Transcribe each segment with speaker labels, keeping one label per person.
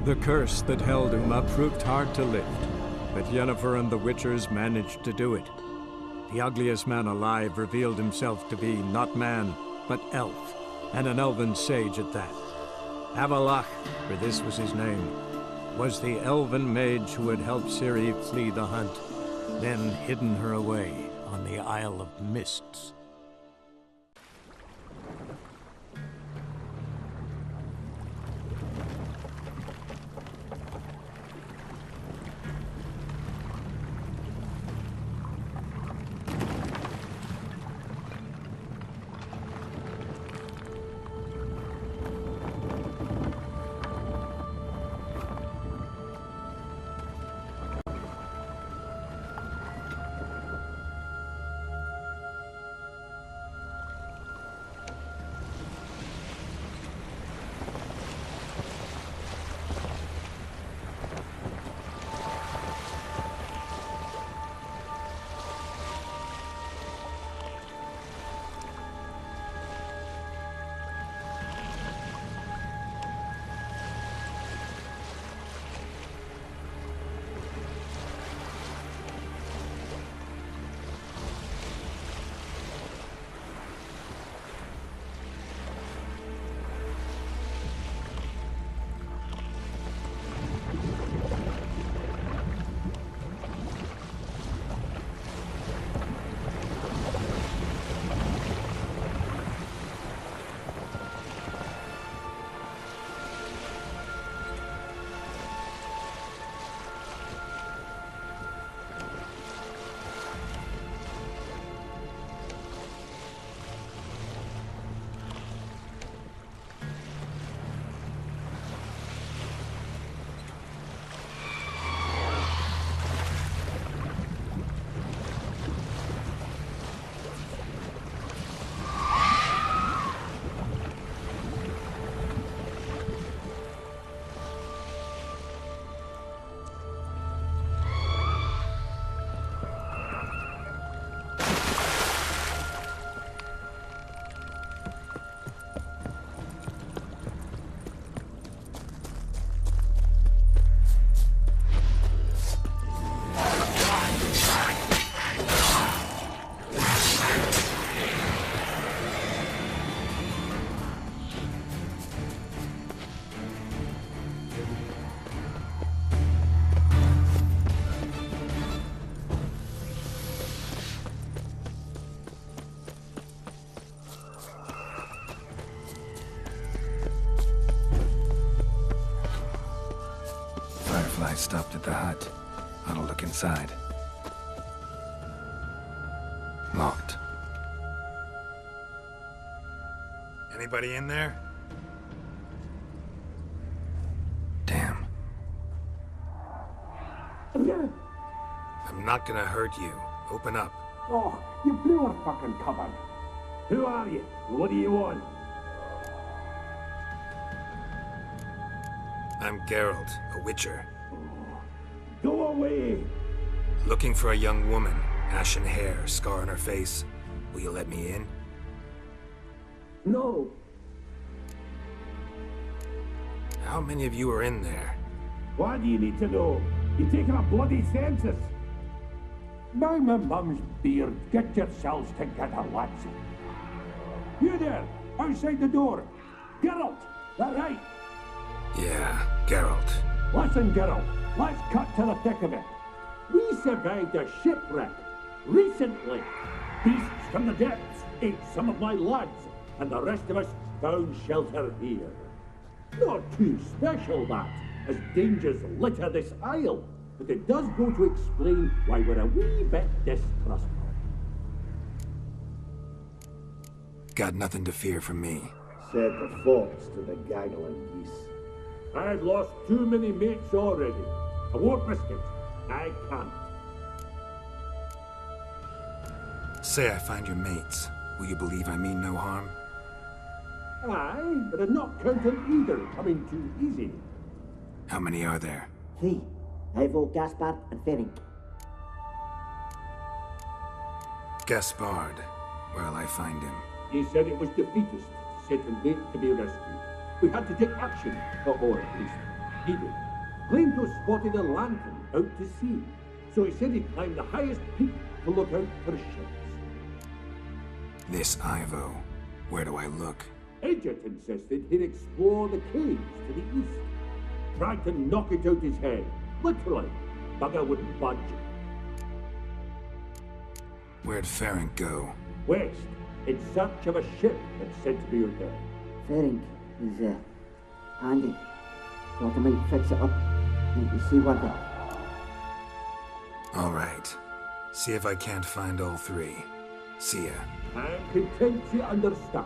Speaker 1: The curse that held Uma proved hard to lift, but Yennefer and the Witchers managed to do it. The ugliest man alive revealed himself to be not man, but elf, and an elven sage at that. Avalach, for this was his name, was the elven mage who had helped Ciri flee the hunt, then hidden her away on the Isle of Mists.
Speaker 2: I stopped at the hut. I'll look inside. Locked.
Speaker 3: Anybody in there?
Speaker 2: Damn.
Speaker 3: I'm not gonna hurt you. Open up.
Speaker 4: Oh, you blew our fucking cover. Who are you? What do you want?
Speaker 3: I'm Geralt, a witcher.
Speaker 4: Go away!
Speaker 3: Looking for a young woman. Ashen hair, scar on her face. Will you let me in?
Speaker 4: No.
Speaker 3: How many of you are in there?
Speaker 4: Why do you need to know? You're taking a bloody census. By my mum's beard, get yourselves together, lads. You there, outside the door. Geralt, that right?
Speaker 3: Yeah, Geralt.
Speaker 4: Listen, Geralt, let's cut to the thick of it. We survived a shipwreck recently. Beasts from the depths ate some of my lads, and the rest of us found shelter here. Not too special, that, as dangers litter this isle, but it does go to explain why we're a wee bit distrustful.
Speaker 3: Got nothing to fear from me.
Speaker 4: Said the fox to the gaggling geese. I've lost too many mates already. I won't risk it. I can't.
Speaker 3: Say I find your mates. Will you believe I mean no harm?
Speaker 4: Aye, but I'm not counting either coming too easy.
Speaker 3: How many are there?
Speaker 5: 3. Ivo, Gaspard, and Ferenc.
Speaker 3: Gaspard. Where'll I find him?
Speaker 4: He said it was defeatist, set and wait to be rescued. We had to take action, or at least needed. Claimed to have spotted a lantern out to sea. So he said he'd climb the highest peak to look out for ships.
Speaker 3: This Ivo. Where do I look?
Speaker 4: Fejezet insisted he'd explore the caves to the east. Tried to knock it out his head. Literally. Bugger wouldn't budge.
Speaker 3: Where'd Ferenc go?
Speaker 4: West, in search of a ship that's said to be out there.
Speaker 5: Ferenc is, handy. Thought I might fix it up. Make you see what
Speaker 3: All right. See if I can't find all three. See ya.
Speaker 4: I'm content to understand.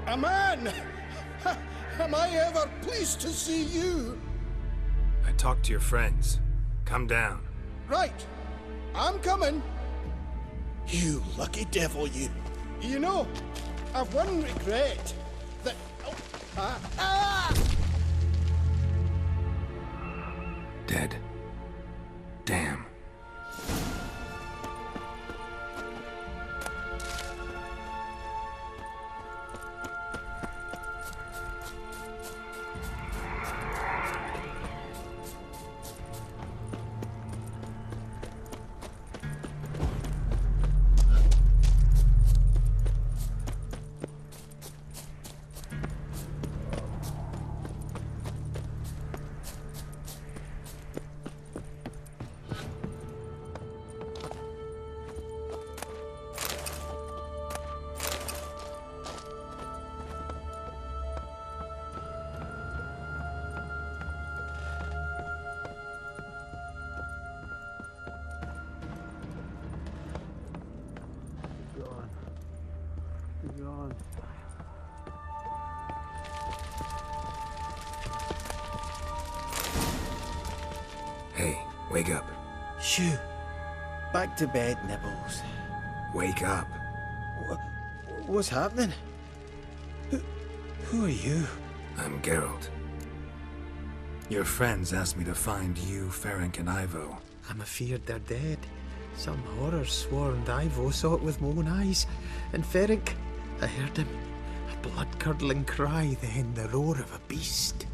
Speaker 6: A man! Am I ever pleased to see you?
Speaker 3: I talked to your friends. Come down.
Speaker 6: Right. I'm coming. You lucky devil, you. You know, I've one regret. That... Oh,
Speaker 2: Dead. Damn.
Speaker 3: Hey, wake up.
Speaker 6: Shoo. Back to bed, Nibbles.
Speaker 3: Wake up.
Speaker 6: What's happening? Who are you?
Speaker 3: I'm Geralt. Your friends asked me to find you, Ferenc, and Ivo.
Speaker 7: I'm afeard they're dead. Some horror swarmed Ivo, saw it with my own eyes. And Ferenc, I heard him. I blood-curdling cry, then the roar of a beast.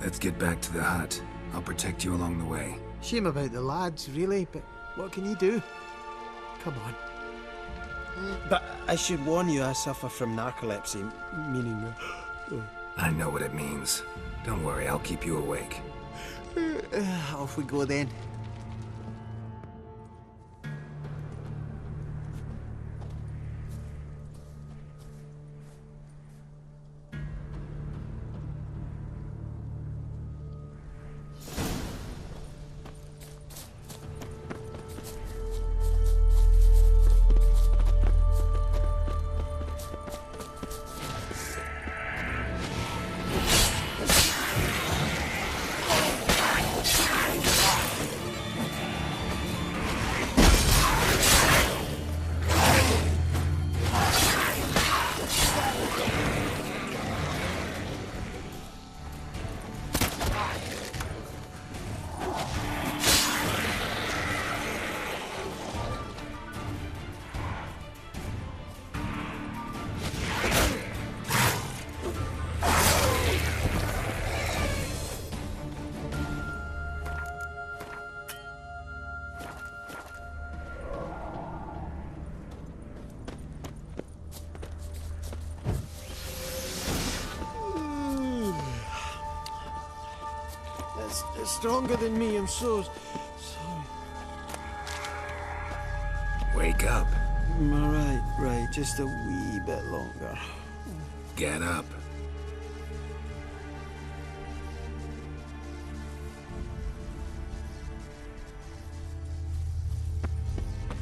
Speaker 3: Let's get back to the hut. I'll protect you along the way.
Speaker 7: Shame about the lads, really, but what can you do? Come on.
Speaker 8: But I should warn you, I suffer from narcolepsy, meaning...
Speaker 3: I know what it means. Don't worry, I'll keep you awake.
Speaker 7: Off we go then.
Speaker 8: It's stronger than me, I'm so sorry.
Speaker 3: Wake up.
Speaker 8: Right, just a wee bit longer.
Speaker 3: Get up.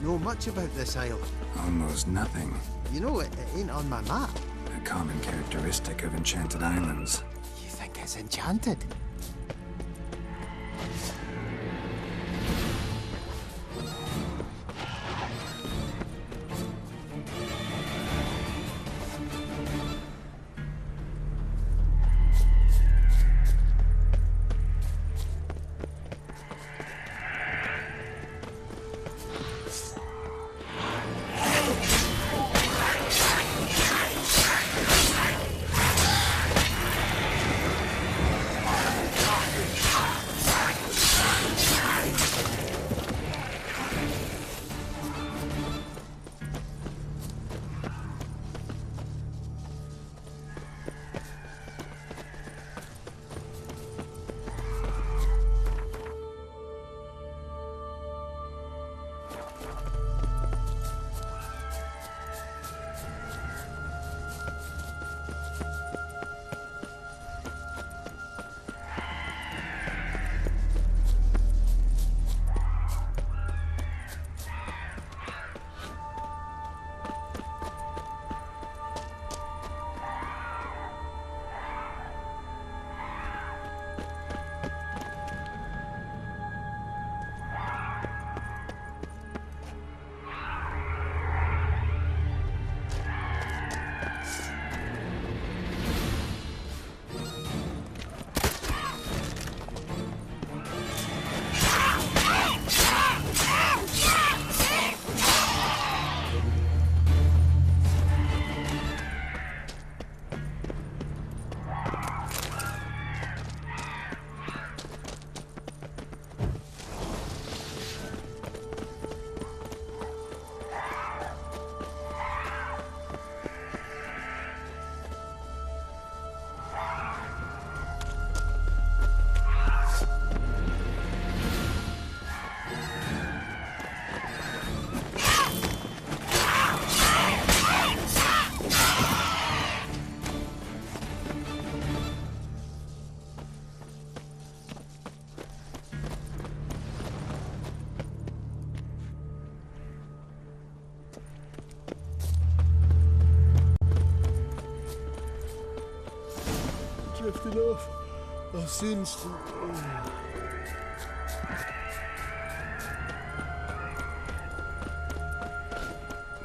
Speaker 7: Know much about this isle?
Speaker 3: Almost nothing.
Speaker 7: You know, it ain't on my map.
Speaker 3: A common characteristic of enchanted islands.
Speaker 7: You think it's enchanted?
Speaker 8: Drifting off. I'll soon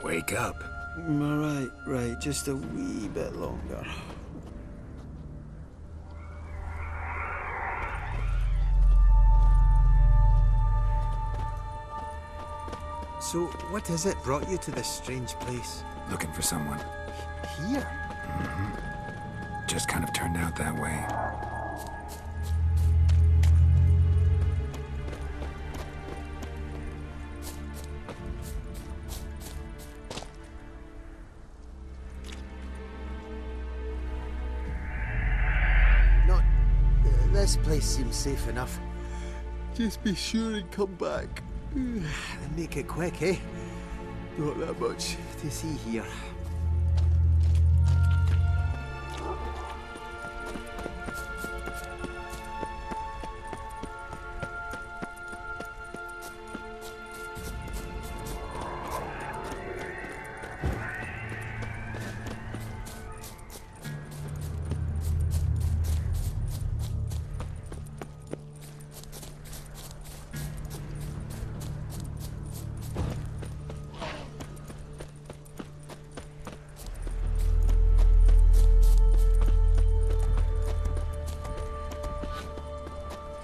Speaker 3: Wake up.
Speaker 8: Right, just a wee bit longer.
Speaker 7: So, what is it brought you to this strange place?
Speaker 3: Looking for someone.
Speaker 7: here.
Speaker 2: Just kind of turned out that way.
Speaker 7: Not... this place seems safe enough. Just be sure and come back. And make it quick, eh? Not that much to see here.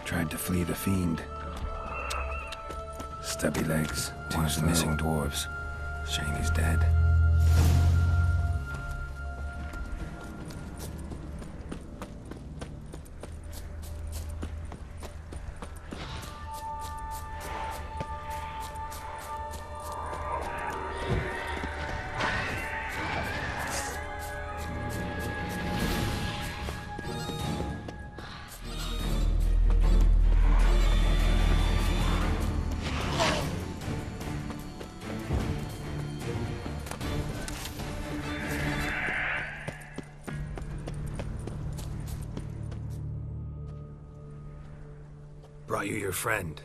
Speaker 2: Tried to flee the fiend. Stubby legs, one of the missing dwarves. Shame he's dead.
Speaker 3: Brought you your friend.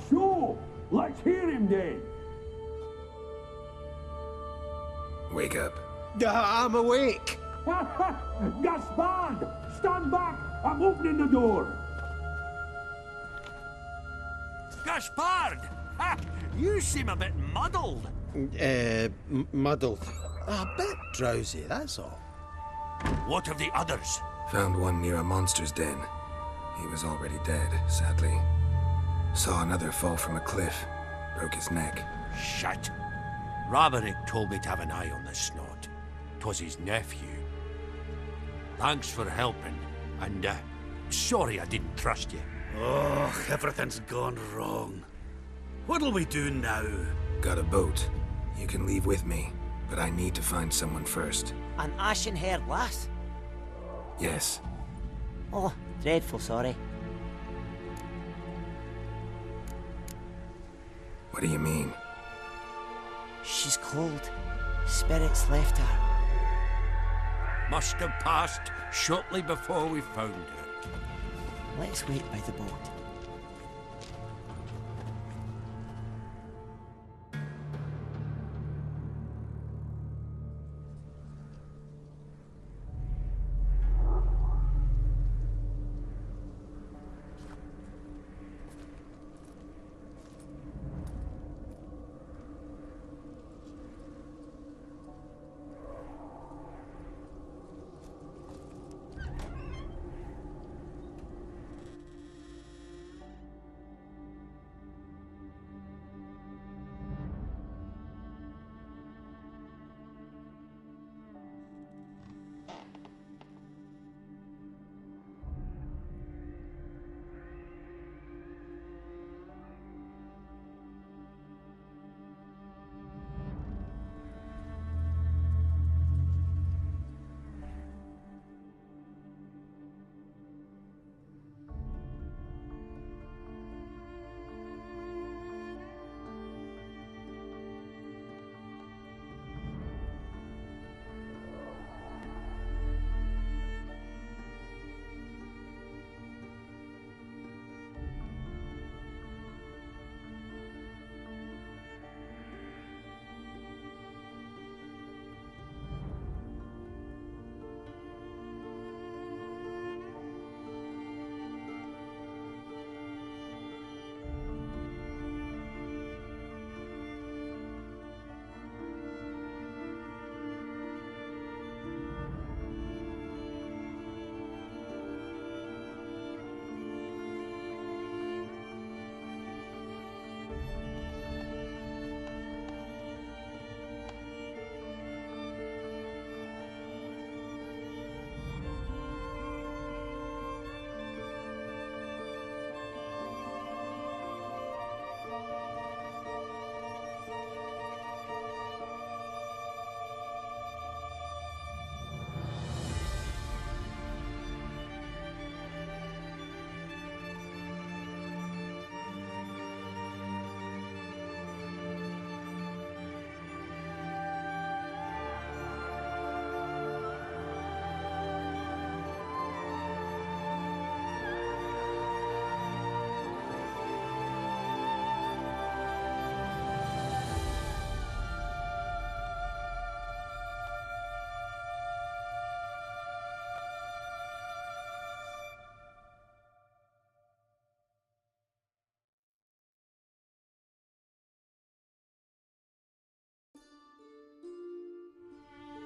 Speaker 4: Sure. Let's hear him then.
Speaker 3: Wake up.
Speaker 8: I'm awake.
Speaker 4: Gaspard! Stand back! I'm opening the door.
Speaker 9: Gaspard! Ha! You seem a bit muddled.
Speaker 8: Muddled. A bit drowsy, that's all.
Speaker 9: What of the others?
Speaker 3: Found one near a monster's den. He was already dead, sadly. Saw another fall from a cliff. Broke his neck.
Speaker 9: Shit. Roderick told me to have an eye on the snot. 'Twas his nephew. Thanks for helping, and sorry I didn't trust you.
Speaker 10: Oh, everything's gone wrong. What'll we do now?
Speaker 3: Got a boat. You can leave with me, but I need to find someone first.
Speaker 5: An ashen-haired lass?
Speaker 3: Yes.
Speaker 5: Oh, dreadful sorry.
Speaker 3: What do you mean?
Speaker 5: She's cold. Spirits left her.
Speaker 9: Must have passed shortly before we found her.
Speaker 5: Let's wait by the boat.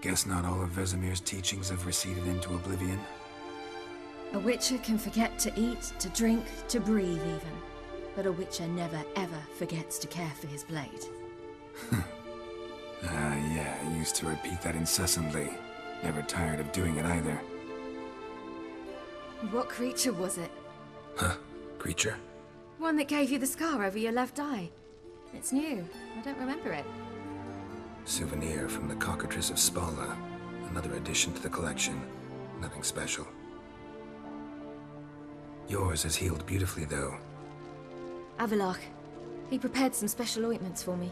Speaker 3: Guess not all of Vesemir's teachings have receded into oblivion.
Speaker 11: A witcher can forget to eat, to drink, to breathe even. But a witcher never ever forgets to care for his blade.
Speaker 3: Yeah, I used to repeat that incessantly. Never tired of doing it either.
Speaker 11: What creature was it?
Speaker 3: Huh? Creature?
Speaker 11: One that gave you the scar over your left eye. It's new. I don't remember it.
Speaker 3: Souvenir from the Cockatrice of Spala. Another addition to the collection. Nothing special. Yours has healed beautifully, though.
Speaker 11: Avalach. He prepared some special ointments for me.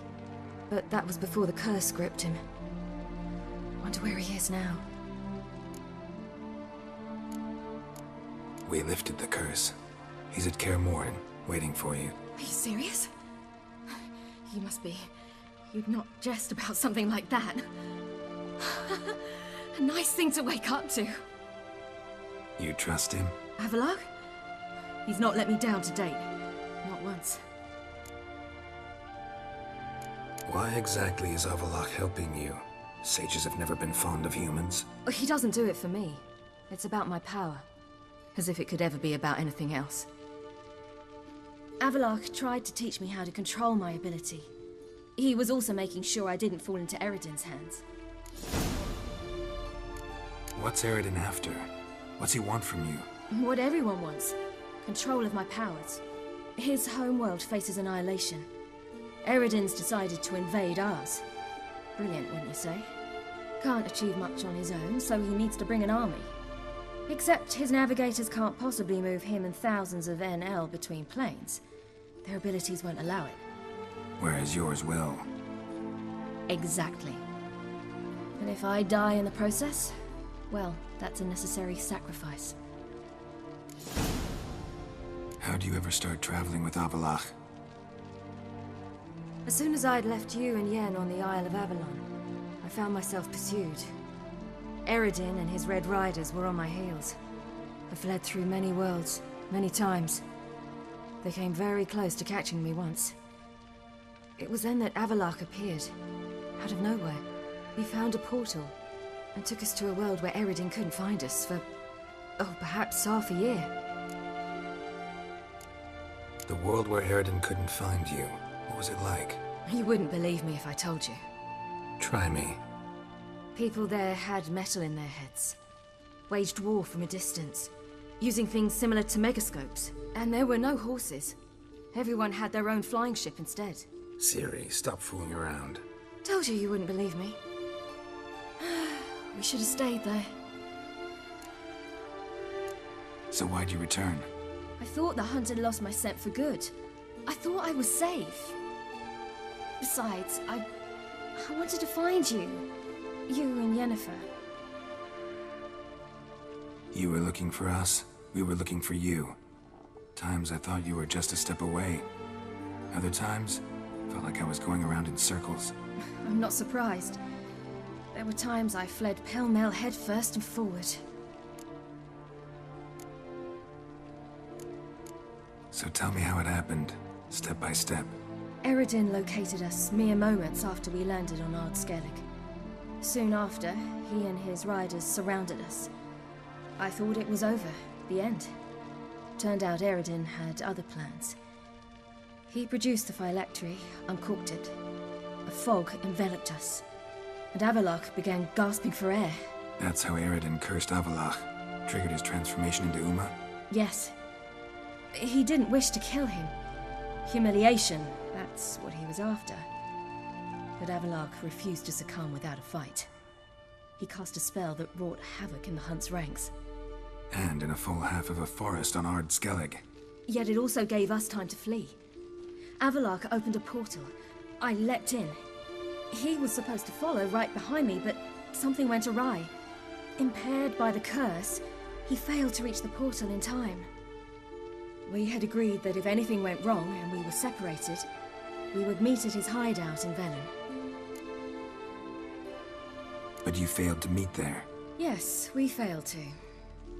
Speaker 11: But that was before the curse gripped him. Wonder where he is now.
Speaker 3: We lifted the curse. He's at Kaer Morhen, waiting for you.
Speaker 11: Are you serious? You must be. You'd not jest about something like that. A nice thing to wake up to.
Speaker 3: You trust him?
Speaker 11: Avalach? He's not let me down to date. Not once.
Speaker 3: Why exactly is Avalach helping you? Sages have never been fond of humans.
Speaker 11: He doesn't do it for me. It's about my power. As if it could ever be about anything else. Avalach tried to teach me how to control my ability. He was also making sure I didn't fall into Eredin's hands.
Speaker 3: What's Eredin after? What's he want from you?
Speaker 11: What everyone wants. Control of my powers. His homeworld faces annihilation. Eredin's decided to invade ours. Brilliant, wouldn't you say? Can't achieve much on his own, so he needs to bring an army. Except his navigators can't possibly move him and thousands of NL between planes. Their abilities won't allow it.
Speaker 3: Whereas yours will.
Speaker 11: Exactly. And if I die in the process, well, that's a necessary sacrifice.
Speaker 3: How do you ever start traveling with Avalach?
Speaker 11: As soon as I'd left you and Yen on the Isle of Avalon, I found myself pursued. Eredin and his Red Riders were on my heels. I fled through many worlds, many times. They came very close to catching me once. It was then that Avalach appeared, out of nowhere. He found a portal, and took us to a world where Eredin couldn't find us for, perhaps half a year.
Speaker 3: The world where Eredin couldn't find you, what was it like?
Speaker 11: You wouldn't believe me if I told you.
Speaker 3: Try me.
Speaker 11: People there had metal in their heads. Waged war from a distance, using things similar to megascopes. And there were no horses. Everyone had their own flying ship instead.
Speaker 3: Siri, stop fooling around.
Speaker 11: Told you wouldn't believe me. We should have stayed there.
Speaker 3: So why'd you return?
Speaker 11: I thought the hunt had lost my scent for good. I thought I was safe. Besides, I wanted to find you. You and Yennefer.
Speaker 3: You were looking for us, we were looking for you. Times I thought you were just a step away. Other times, felt like I was going around in circles.
Speaker 11: I'm not surprised. There were times I fled pell-mell headfirst and forward.
Speaker 3: So tell me how it happened, step by step.
Speaker 11: Eredin located us mere moments after we landed on Ard Skellig. Soon after, he and his riders surrounded us. I thought it was over, the end. Turned out Eredin had other plans. He produced the phylactery, uncorked it. A fog enveloped us, and Avalach began gasping for air.
Speaker 3: That's how Eredin cursed Avalach, triggered his transformation into Uma?
Speaker 11: Yes. He didn't wish to kill him. Humiliation, that's what he was after. But Avalach refused to succumb without a fight. He cast a spell that wrought havoc in the hunt's ranks.
Speaker 3: And in a full half of a forest on Ard Skellig.
Speaker 11: Yet it also gave us time to flee. Avalach opened a portal. I leapt in. He was supposed to follow right behind me, but something went awry. Impaired by the curse, he failed to reach the portal in time. We had agreed that if anything went wrong and we were separated, we would meet at his hideout in Velen.
Speaker 3: But you failed to meet there.
Speaker 11: Yes, we failed to.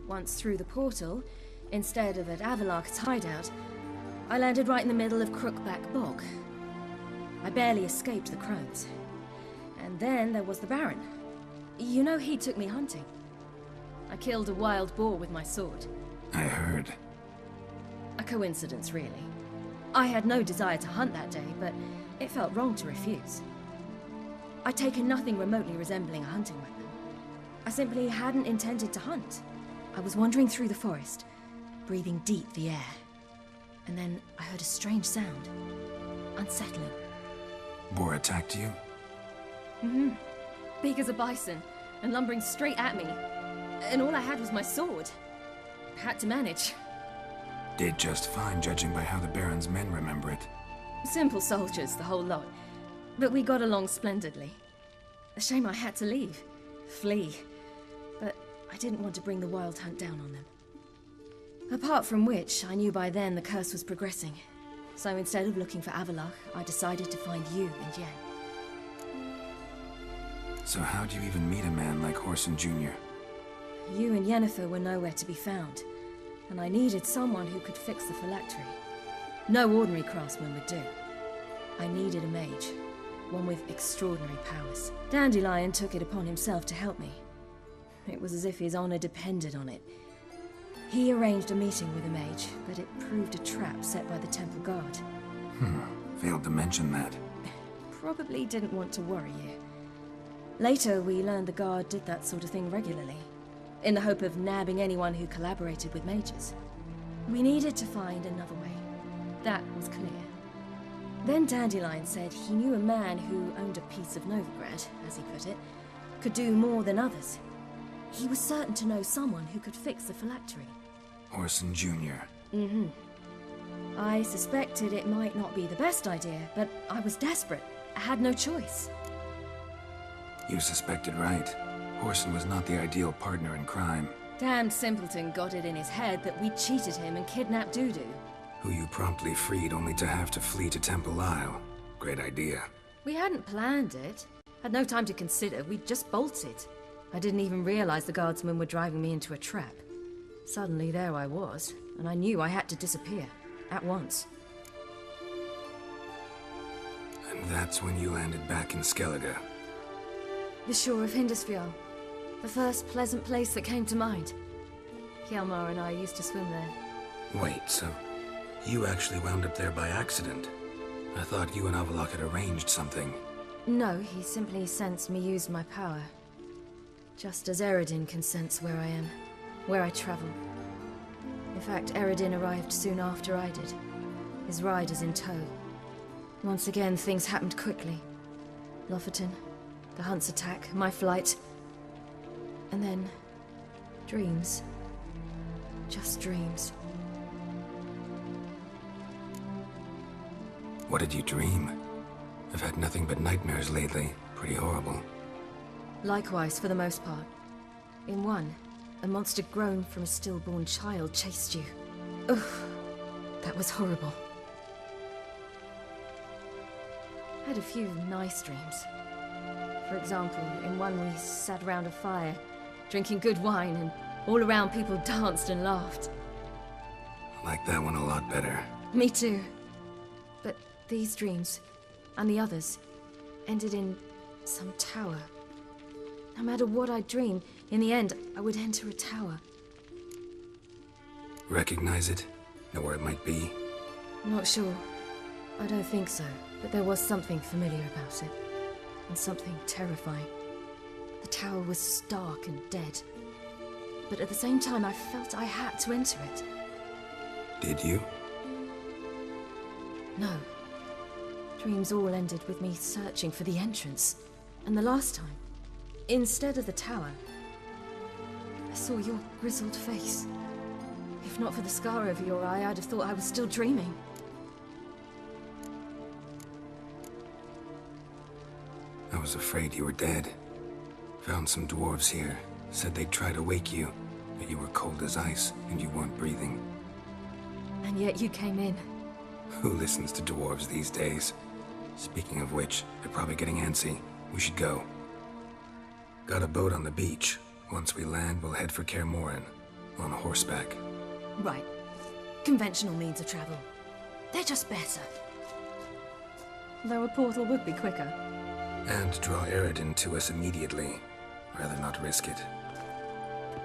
Speaker 11: Once through the portal, instead of at Avalach's hideout, I landed right in the middle of Crookback Bog. I barely escaped the crones. And then there was the Baron. You know he took me hunting. I killed a wild boar with my sword.
Speaker 3: I heard.
Speaker 11: A coincidence, really. I had no desire to hunt that day, but it felt wrong to refuse. I'd taken nothing remotely resembling a hunting weapon. I simply hadn't intended to hunt. I was wandering through the forest, breathing deep the air. And then I heard a strange sound. Unsettling.
Speaker 3: Boar attacked you?
Speaker 11: Mm-hmm. Big as a bison, and lumbering straight at me. And all I had was my sword. Had to manage.
Speaker 3: Did just fine, judging by how the Baron's men remember it.
Speaker 11: Simple soldiers, the whole lot. But we got along splendidly. A shame I had to leave. Flee. But I didn't want to bring the wild hunt down on them. Apart from which, I knew by then the curse was progressing. So instead of looking for Avallac'h, I decided to find you and Yen.
Speaker 3: So how'd you even meet a man like Whoreson Jr.?
Speaker 11: You and Yennefer were nowhere to be found, and I needed someone who could fix the phylactery. No ordinary craftsman would do. I needed a mage, one with extraordinary powers. Dandelion took it upon himself to help me. It was as if his honor depended on it. He arranged a meeting with a mage, but it proved a trap set by the temple guard.
Speaker 3: Failed to mention that.
Speaker 11: Probably didn't want to worry you. Later, we learned the guard did that sort of thing regularly, in the hope of nabbing anyone who collaborated with mages. We needed to find another way. That was clear. Then Dandelion said he knew a man who owned a piece of Novigrad, as he put it, could do more than others. He was certain to know someone who could fix the phylactery.
Speaker 3: Whoreson Jr.
Speaker 11: Mm-hmm. I suspected it might not be the best idea, but I was desperate. I had no choice.
Speaker 3: You suspected right. Whoreson was not the ideal partner in crime.
Speaker 11: Damned simpleton got it in his head that we cheated him and kidnapped Dudu.
Speaker 3: Who you promptly freed only to have to flee to Temple Isle. Great idea.
Speaker 11: We hadn't planned it. Had no time to consider, we just bolted. I didn't even realize the guardsmen were driving me into a trap. Suddenly there I was, and I knew I had to disappear. At once.
Speaker 3: And that's when you landed back in Skellige.
Speaker 11: The shore of Hindisfjall. The first pleasant place that came to mind. Hjalmar and I used to swim there.
Speaker 3: Wait, so you actually wound up there by accident? I thought you and Avallac'h had arranged something.
Speaker 11: No, he simply sensed me use my power. Just as Eredin can sense where I am, where I travel. In fact, Eredin arrived soon after I did, his riders in tow. Once again, things happened quickly. Lofoten, the hunt's attack, my flight. And then, dreams. Just dreams.
Speaker 3: What did you dream? I've had nothing but nightmares lately. Pretty horrible.
Speaker 11: Likewise, for the most part. In one, a monster grown from a stillborn child chased you. Ugh, that was horrible. I had a few nice dreams. For example, in one we sat around a fire, drinking good wine, and all around people danced and laughed.
Speaker 3: I like that one a lot better.
Speaker 11: Me too. But these dreams, and the others, ended in some tower. No matter what I dreamed, in the end, I would enter a tower.
Speaker 3: Recognize it? Know where it might be?
Speaker 11: Not sure. I don't think so, but there was something familiar about it. And something terrifying. The tower was stark and dead. But at the same time, I felt I had to enter it.
Speaker 3: Did you?
Speaker 11: No. Dreams all ended with me searching for the entrance. And the last time, instead of the tower, I saw your grizzled face. If not for the scar over your eye, I'd have thought I was still dreaming.
Speaker 3: I was afraid you were dead. Found some dwarves here. Said they'd try to wake you, but you were cold as ice and you weren't breathing.
Speaker 11: And yet you came in.
Speaker 3: Who listens to dwarves these days? Speaking of which, they're probably getting antsy. We should go. Got a boat on the beach. Once we land, we'll head for Kaer Morhen. On horseback.
Speaker 11: Right. Conventional means of travel. They're just better. Though a portal would be quicker.
Speaker 3: And draw Eredin to us immediately. Rather not risk it.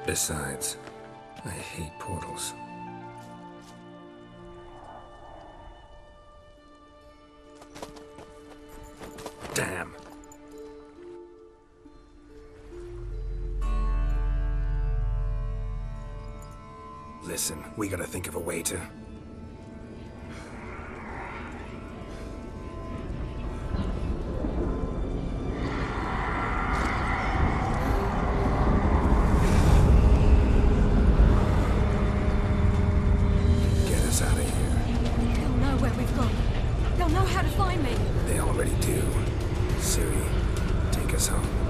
Speaker 3: Besides, I hate portals. Damn. Listen, we gotta think of a way to... get us out of here.
Speaker 11: They'll know where we've gone. They'll know how to find me.
Speaker 3: They already do. Siri, take us home.